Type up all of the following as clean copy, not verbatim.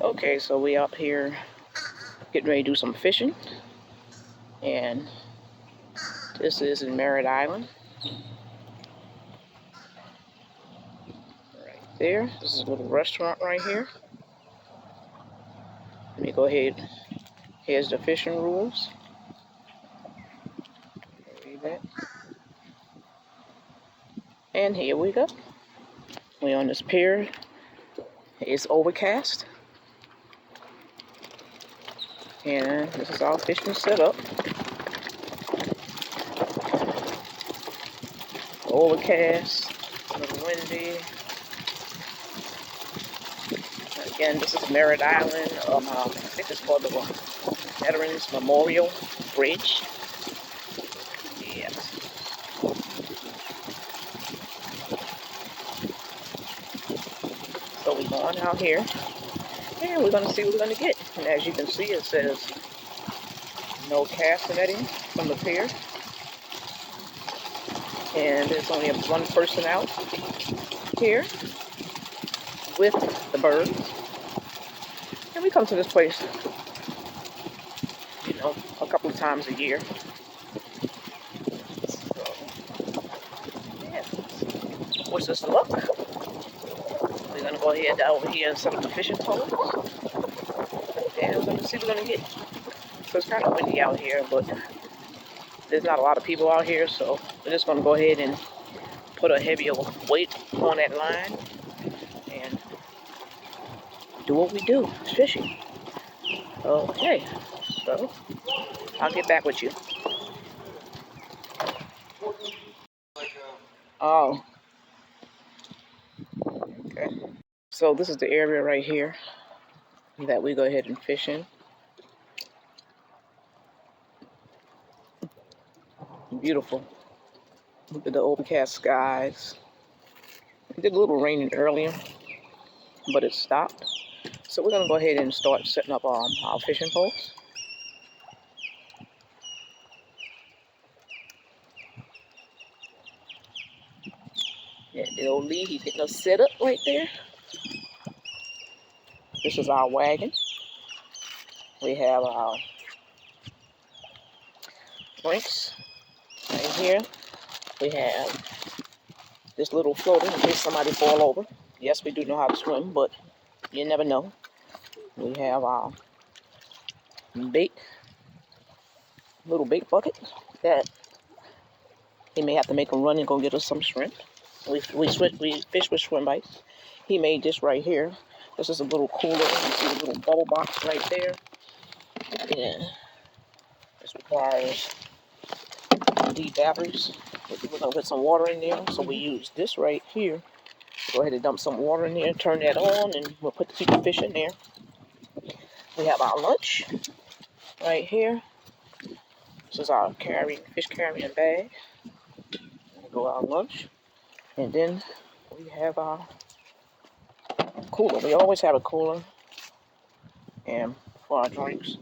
Okay, so we up here getting ready to do some fishing, and this is in Merritt Island, right there. This is a little restaurant right here. Let me go ahead. Here's the fishing rules. Read that. And here we go. We're on this pier. It's overcast, and this is our fishing setup. Overcast, a little windy. Again, this is Merritt Island. I think it's called the Veterans Memorial Bridge. Yes. So we're going out here, and we're going to see what we're going to get. And as you can see, it says no cast netting from the pier. And there's only one person out here with the birds. And we come to this place, a couple of times a year. So, yeah. Wish us luck. We're going to go ahead over here and set up the fishing poles. And we're going to see what we're going to get. So it's kind of windy out here, but there's not a lot of people out here, so we're just going to go ahead and put a heavier weight on that line and do what we do, fishing. Okay, so I'll get back with you. Oh, okay. So this is the area right here that we go ahead and fish in. Beautiful. Look at the overcast skies. It did a little raining earlier, but it stopped. So we're gonna go ahead and start setting up our fishing poles. Yeah, the old Lee, he's getting us set up right there. This is our wagon. We have our drinks right here. We have this little floater in case somebody fall over. Yes, we do know how to swim, but you never know. We have our bait, little bait bucket that he may have to make a run and go get us some shrimp. We fish with shrimp bites. He made this right here. This is a little cooler. You see the little bubble box right there. And this requires deep batteries. We're gonna put some water in there. So we use this right here. Go ahead and dump some water in there, turn that on, and we'll keep the fish in there. We have our lunch right here. This is our fish carrying bag. Go our lunch. And then we have our cooler. We always have a cooler and for our drinks.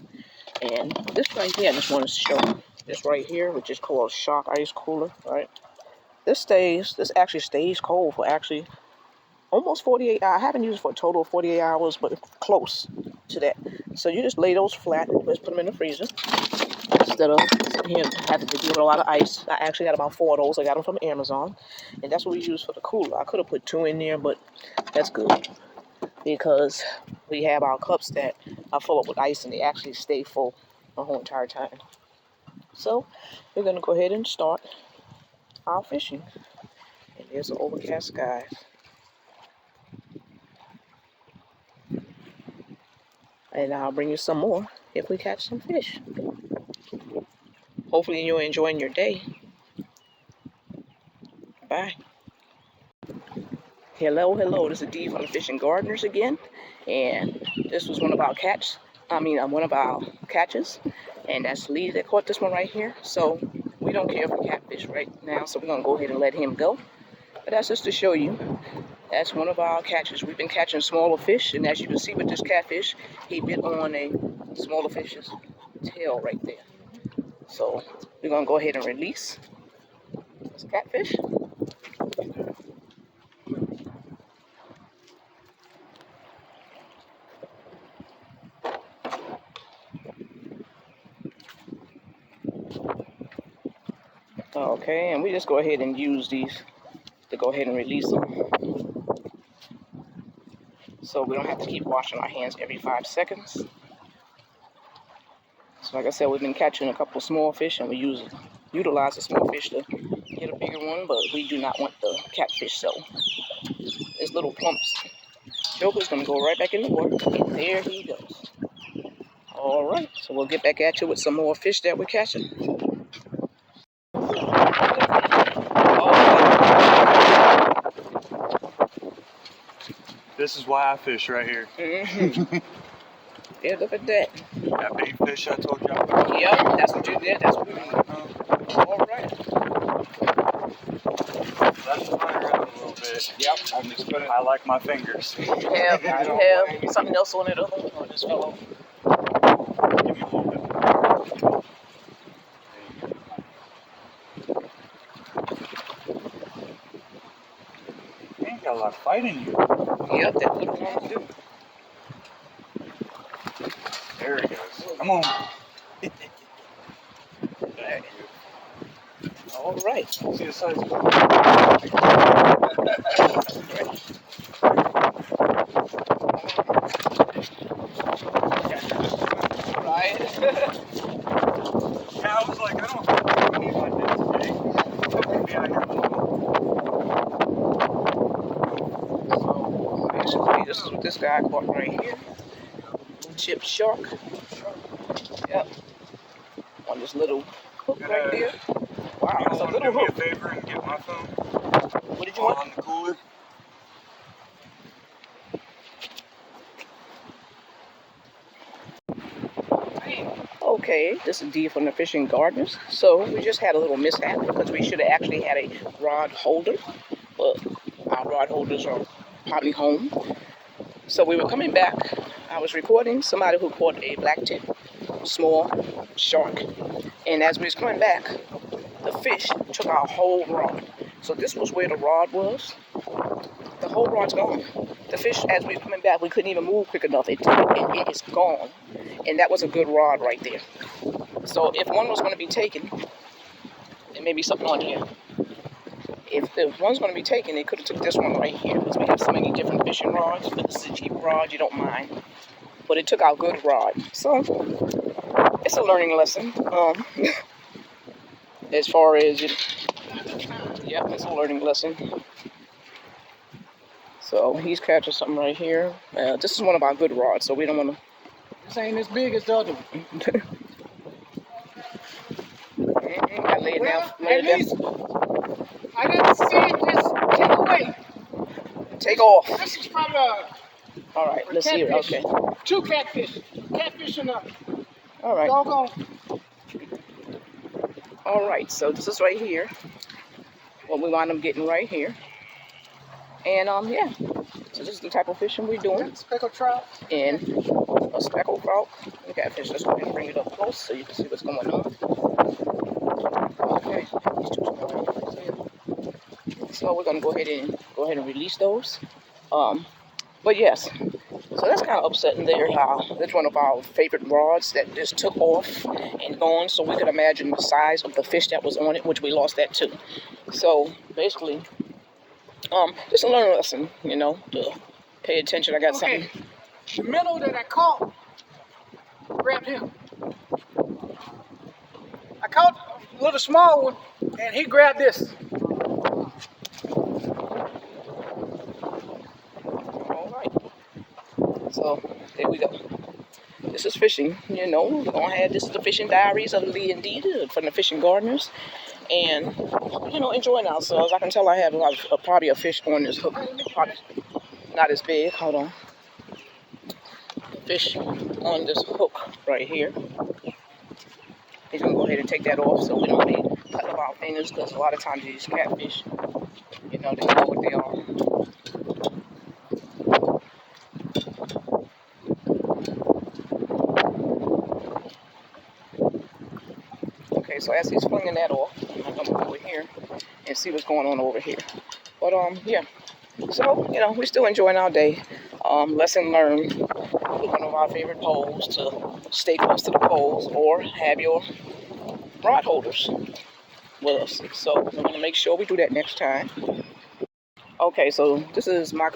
And this right here, I just want to show this right here, which is called Shock Ice Cooler, right? This actually stays cold for actually almost 48 hours. I haven't used it for a total of 48 hours, but close to that. So you just lay those flat and just put them in the freezer instead of sitting here having to deal with a lot of ice. I actually got about 4 of those. I got them from Amazon, and that's what we use for the cooler. I could have put 2 in there, but that's good because we have our cups that are full up with ice and they actually stay full the whole entire time. So we're going to go ahead and start our fishing. And there's an overcast sky. And I'll bring you some more if we catch some fish. Hopefully you're enjoying your day. Bye. Hello. This is Dee from the Fishing Gardeners again. And this was one of our catches. And that's Lee that caught this one right here. So we don't care for catfish right now. So we're going to go ahead and let him go. But that's just to show you. That's one of our catches. We've been catching smaller fish. And as you can see with this catfish, he bit on a smaller fish's tail right there. So we're going to go ahead and release this catfish. Okay, and we just go ahead and use these to go ahead and release them. So we don't have to keep washing our hands every 5 seconds. So like I said, we've been catching a couple of small fish, and we utilize the small fish to get a bigger one, but we do not want the catfish. So this little plump joker's gonna go right back in the water, and there he goes. All right, so we'll get back at you with some more fish that we're catching. This is why I fish right here. Mm-hmm. Yeah, look at that. That big fish I told you about. Yep, that's what you did. That's what we did. All right. That's flying around a little bit. Yep. I'm just putting. I like my fingers. You have something else on it other than this fellow. Give me a little bit. You ain't got a lot of fight in you. Yep, that little one do. There he goes. Come on. All right. See the size of it? Right. Yeah, I was like, I don't need my net today. Be out here So basically, this is what this guy caught right here. Chip shark. Yep. On this little hook right there. Wow, You it's a want to little do me a hook. favor and get my phone What did you want? on the cooler? Okay, this is Dee from the Fishing Gardeners. So we just had a little mishap because we should have actually had a rod holder, but our rod holders are probably home. So we were coming back. I was recording somebody who caught a black tip, small shark. And as we was coming back, the fish took our whole rod. So this was where the rod was. The whole rod's gone. The fish, as we were coming back, we couldn't even move quick enough. It is gone. And that was a good rod right there. So if one was going to be taken, there may be something on here. If one's going to be taken, they could have took this one right here, because we have so many different fishing rods. But this is a cheap rod, you don't mind. But it took our good rod. So it's a learning lesson. As far as yeah, it's a learning lesson. So he's catching something right here. This is one of our good rods, so we don't want to. This ain't as big as the other one. I lay it down. Well, at least I didn't see it just take away. Take off. This is probably All right, let's see it. catfish. Okay. 2 catfish. Catfish and a All right. doggone. All right. So this is right here. What we wind up getting right here. And yeah. So this is the type of fishing we're doing. Speckled trout. And a speckled trout. The catfish. Let's go ahead and bring it up close so you can see what's going on. Okay. These two small ones there. So we're gonna go ahead and release those. But yes. So that's kind of upsetting there how that's one of our favorite rods that just took off and gone. So we could imagine the size of the fish that was on it, which we lost that too. So basically, just a learning lesson, to pay attention. I got something. The minnow that I caught grabbed him. I caught a little small one, and he grabbed this. All right. So there we go. This is fishing. We're gonna have this is the fishing diaries of Lee and Dee from the Fishing Gardeners, and enjoying ourselves. I can tell I have probably a fish on this hook. Probably not as big. Hold on. Fish on this hook right here. He's gonna go ahead and take that off so we don't be cutting up our fingers, because a lot of times these catfish, they know what they are. Okay, so as he's flinging that off, I'm gonna come over here and see what's going on over here. But yeah. So, we're still enjoying our day. Lesson learned with one of our favorite poles to stay close to the poles or have your rod holders. with us. So we're going to make sure we do that next time. Okay, so this is my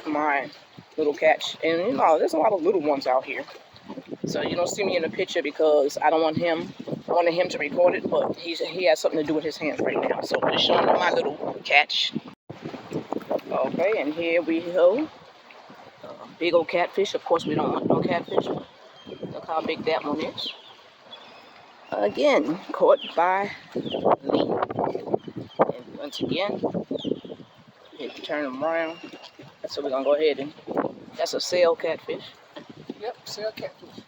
little catch. And, you know, there's a lot of little ones out here. So you don't see me in the picture because I wanted him to record it, but he has something to do with his hands right now. So I'm just showing you my little catch. Okay, and here we go. Big old catfish. Of course, we don't want no catfish. Look how big that one is. Again, caught by Lee. And once again, turn them around. So we're going to go ahead and, that's a sail catfish. Yep, sail catfish.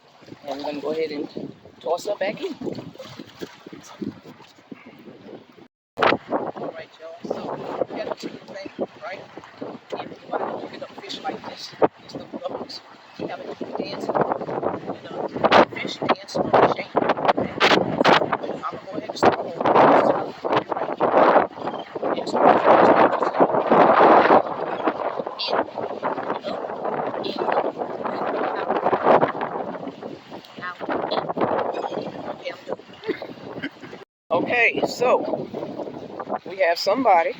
And we're going to go ahead and toss her back in. All right, y'all. So, you got a chicken thing, right? If you want to pick up fish like this, these little bubbles, you have a dancing, fish dancing on the chain. I'm going to go ahead and start over. And so, okay, so we have somebody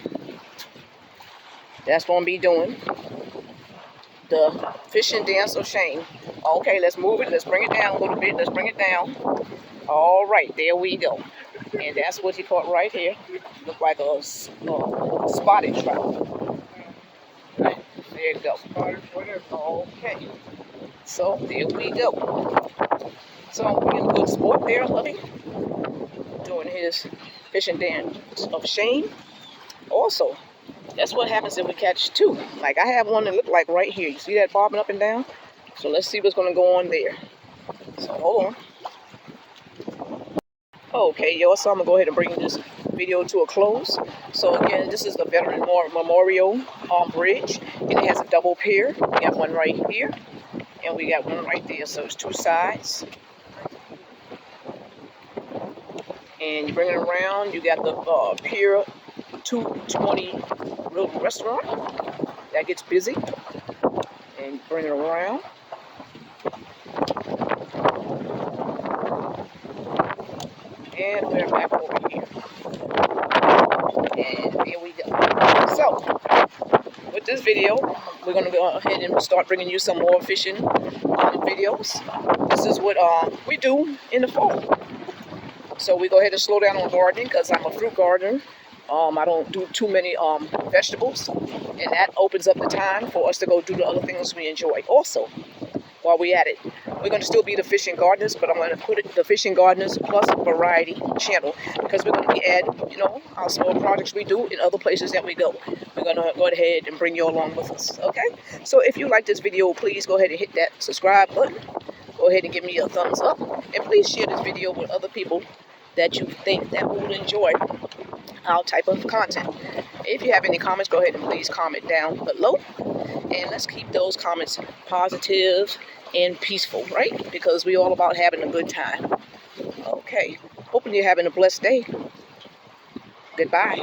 that's going to be doing the fishing dance of shame. Okay, let's move it. Let's bring it down a little bit. Let's bring it down. All right, there we go. And that's what he caught right here. Looked like a spotted trout. Right, there you go. Okay, so there we go. So we're getting a good sport there, Lovey, doing his fishing dance of shame. Also, that's what happens if we catch two. Like I have one that look like right here. You see that bobbing up and down? So let's see what's going to go on there. So hold on. Okay, y'all, so I'm going to go ahead and bring this video to a close. So again, this is the Veteran Memorial Bridge. And it has a double pier. We got one right here. And we got one right there. So it's two sides. And you bring it around. You got the Pier 220 restaurant. That gets busy. And you bring it around. And we're back over here. And there we go. So, with this video, we're going to go ahead and start bringing you some more fishing videos. This is what we do in the fall. So we go ahead and slow down on gardening because I'm a fruit gardener. I don't do too many vegetables. And that opens up the time for us to go do the other things we enjoy. Also, while we're at it, we're going to still be the Fishing Gardeners, but I'm going to put it the Fishing Gardeners Plus Variety channel because we're going to be adding, our small projects we do in other places that we go. We're going to go ahead and bring you along with us, okay? So if you like this video, please go ahead and hit that subscribe button. Go ahead and give me a thumbs up. And please share this video with other people that you think that will enjoy our type of content. If you have any comments, go ahead and please comment down below. And let's keep those comments positive and peaceful, right? Because we're all about having a good time. Okay. Hoping you're having a blessed day. Goodbye.